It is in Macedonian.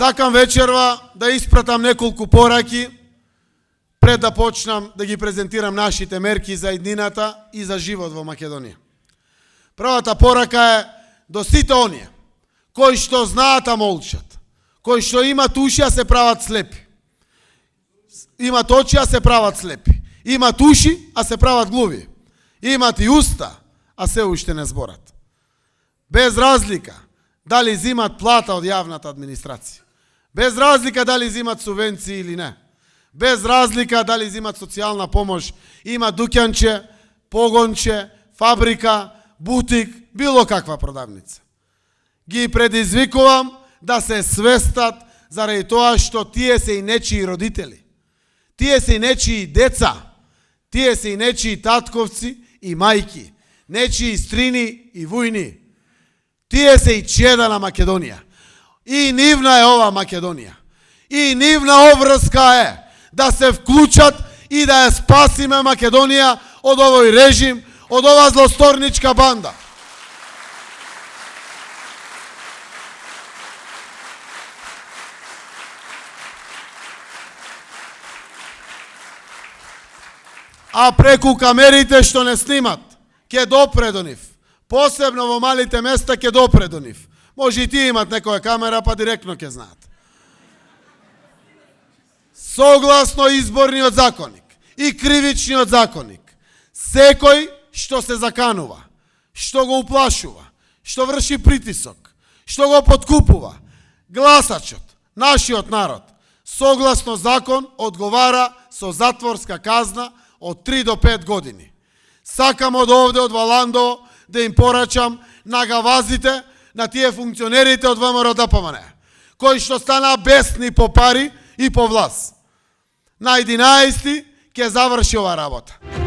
Сакам вечерва да испратам неколку пораки пред да почнам да ги презентирам нашите мерки за иднината и за живот во Македонија. Првата порака е до сите оние кои што знаат а молчат, кои што имат уши а се прават слепи. Имат очи а се прават слепи. Имат уши а се прават глуви. Имат и уста а се уште не зборат. Без разлика дали зимат плата од јавната администрација. Без разлика дали зимат субвенции или не. Без разлика дали зимат социјална помош, има дуќанче, погонче, фабрика, бутик, било каква продавница. Ги предизвикувам да се свестат заради тоа што тие се и нечии родители. Тие се и нечии деца. Тие се и нечии татковци и мајки. Нечии стрини и вујни. Тие се и чеда на Македонија. И нивна е ова Македонија. И нивна обврска е да се вклучат и да ја спасиме Македонија од овој режим, од ова злосторничка банда. А преку камерите што не снимат, ќе допре до нив. Посебно во малите места ќе допре до нив. Може и тие имат некоја камера, па директно ќе знаат. Согласно изборниот законник и кривичниот законник, секој што се заканува, што го уплашува, што врши притисок, што го подкупува, гласачот, нашиот народ, согласно закон, одговара со затворска казна од 3 до 5 години. Сакам од овде, од Валандово, да им порачам на гавазите, на тие функционерите од ВМРО ДПМН, кои што стана бесни по пари и по власт. На 11 ќе заврши ова работа.